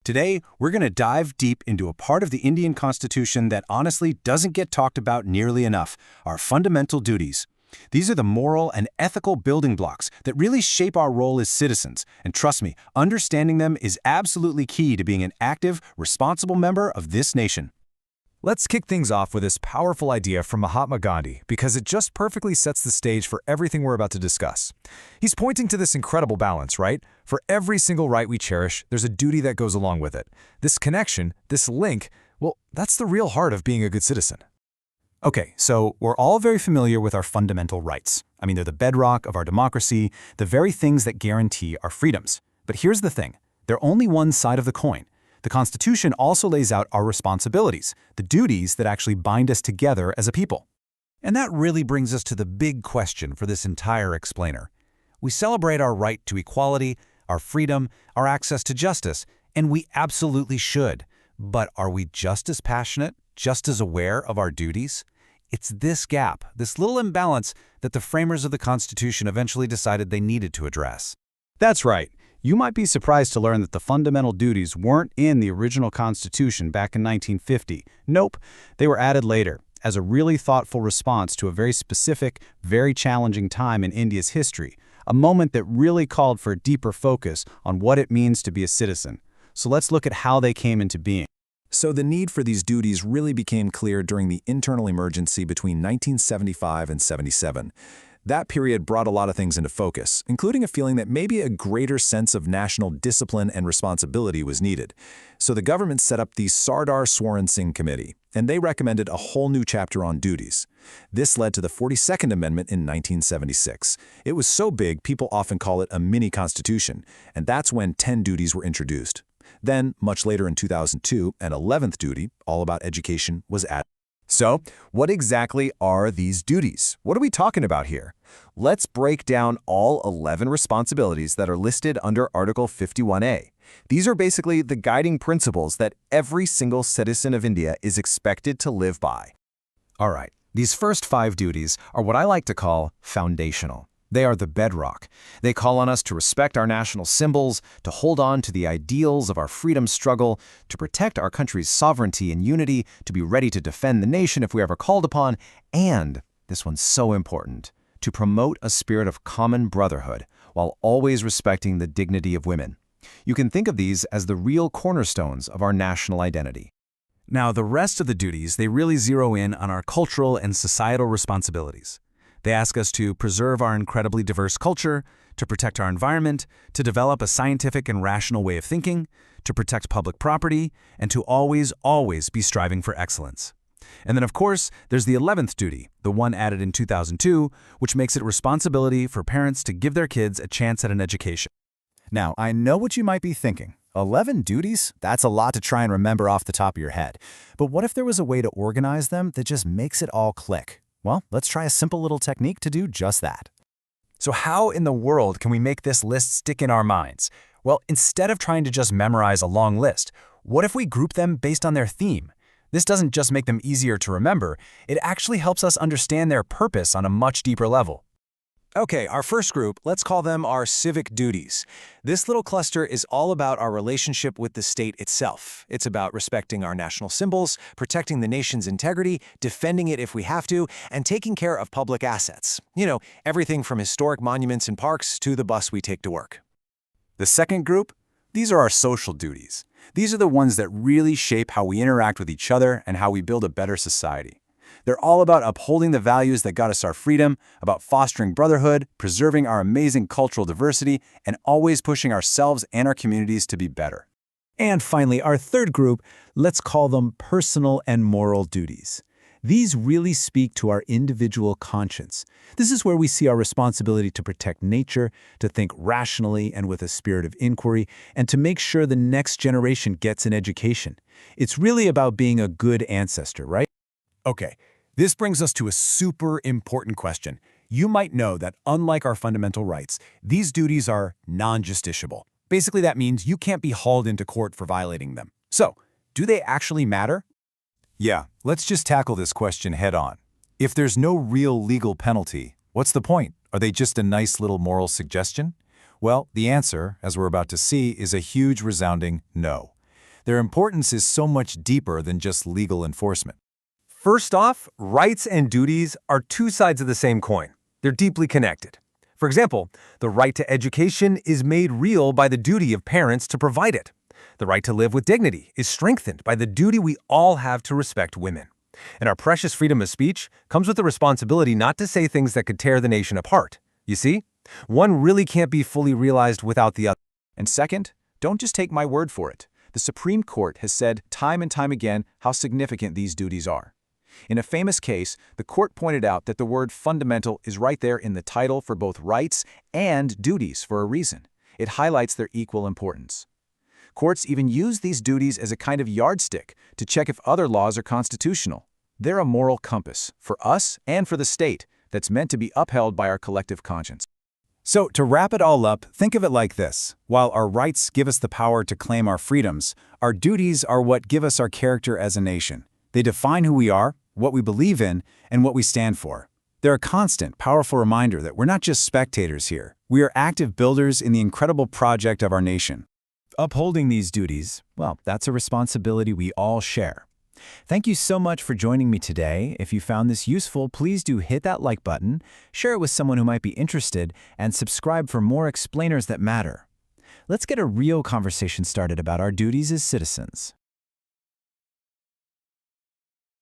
Today, we're going to dive deep into a part of the Indian Constitution that honestly doesn't get talked about nearly enough, our fundamental duties. These are the moral and ethical building blocks that really shape our role as citizens, and trust me, understanding them is absolutely key to being an active, responsible member of this nation. Let's kick things off with this powerful idea from Mahatma Gandhi because it just perfectly sets the stage for everything we're about to discuss. He's pointing to this incredible balance, right? For every single right we cherish, there's a duty that goes along with it. This connection, this link, well, that's the real heart of being a good citizen. Okay, so we're all very familiar with our fundamental rights. I mean, they're the bedrock of our democracy, the very things that guarantee our freedoms. But here's the thing, they're only one side of the coin. The Constitution also lays out our responsibilities, the duties that actually bind us together as a people. And that really brings us to the big question for this entire explainer. We celebrate our right to equality, our freedom, our access to justice, and we absolutely should. But are we just as passionate, just as aware of our duties? It's this gap, this little imbalance, that the framers of the Constitution eventually decided they needed to address. That's right. You might be surprised to learn that the fundamental duties weren't in the original Constitution back in 1950. Nope, they were added later, as a really thoughtful response to a very specific, very challenging time in India's history, a moment that really called for a deeper focus on what it means to be a citizen. So let's look at how they came into being. So the need for these duties really became clear during the internal emergency between 1975 and 77. That period brought a lot of things into focus, including a feeling that maybe a greater sense of national discipline and responsibility was needed. So the government set up the Sardar Swaran Singh Committee, and they recommended a whole new chapter on duties. This led to the 42nd Amendment in 1976. It was so big, people often call it a mini-constitution, and that's when 10 duties were introduced. Then, much later in 2002, an 11th duty, all about education, was added. So, what exactly are these duties? What are we talking about here? Let's break down all 11 responsibilities that are listed under Article 51A. These are basically the guiding principles that every single citizen of India is expected to live by. All right, these first 5 duties are what I like to call foundational. They are the bedrock. They call on us to respect our national symbols, to hold on to the ideals of our freedom struggle, to protect our country's sovereignty and unity, to be ready to defend the nation if we are ever called upon, and, this one's so important, to promote a spirit of common brotherhood while always respecting the dignity of women. You can think of these as the real cornerstones of our national identity. Now, the rest of the duties, they really zero in on our cultural and societal responsibilities. They ask us to preserve our incredibly diverse culture, to protect our environment, to develop a scientific and rational way of thinking, to protect public property, and to always be striving for excellence. And then, of course, there's the 11th duty, the one added in 2002, which makes it a responsibility for parents to give their kids a chance at an education. Now, I know what you might be thinking. 11 duties? That's a lot to try and remember off the top of your head. But what if there was a way to organize them that just makes it all click? Well, let's try a simple little technique to do just that. So how in the world can we make this list stick in our minds? Well, instead of trying to just memorize a long list, what if we group them based on their theme? This doesn't just make them easier to remember, it actually helps us understand their purpose on a much deeper level. Okay, our first group, let's call them our civic duties. This little cluster is all about our relationship with the state itself. It's about respecting our national symbols, protecting the nation's integrity, defending it if we have to, and taking care of public assets. You know, everything from historic monuments and parks to the bus we take to work. The second group, these are our social duties. These are the ones that really shape how we interact with each other and how we build a better society. They're all about upholding the values that got us our freedom, about fostering brotherhood, preserving our amazing cultural diversity, and always pushing ourselves and our communities to be better. And finally, our third group, let's call them personal and moral duties. These really speak to our individual conscience. This is where we see our responsibility to protect nature, to think rationally and with a spirit of inquiry, and to make sure the next generation gets an education. It's really about being a good ancestor, right? Okay, this brings us to a super important question. You might know that unlike our fundamental rights, these duties are non-justiciable. Basically, that means you can't be hauled into court for violating them. So, do they actually matter? Yeah, let's just tackle this question head-on. If there's no real legal penalty, what's the point? Are they just a nice little moral suggestion? Well, the answer, as we're about to see, is a huge resounding no. Their importance is so much deeper than just legal enforcement. First off, rights and duties are two sides of the same coin. They're deeply connected. For example, the right to education is made real by the duty of parents to provide it. The right to live with dignity is strengthened by the duty we all have to respect women. And our precious freedom of speech comes with the responsibility not to say things that could tear the nation apart. You see? One really can't be fully realized without the other. And second, don't just take my word for it. The Supreme Court has said time and time again how significant these duties are. In a famous case, the court pointed out that the word fundamental is right there in the title for both rights and duties for a reason. It highlights their equal importance. Courts even use these duties as a kind of yardstick to check if other laws are constitutional. They're a moral compass for us and for the state that's meant to be upheld by our collective conscience. So, to wrap it all up, think of it like this. While our rights give us the power to claim our freedoms, our duties are what give us our character as a nation. They define who we are, what we believe in, and what we stand for. They're a constant, powerful reminder that we're not just spectators here. We are active builders in the incredible project of our nation. Upholding these duties, well, that's a responsibility we all share. Thank you so much for joining me today. If you found this useful, please do hit that like button, share it with someone who might be interested, and subscribe for more explainers that matter. Let's get a real conversation started about our duties as citizens.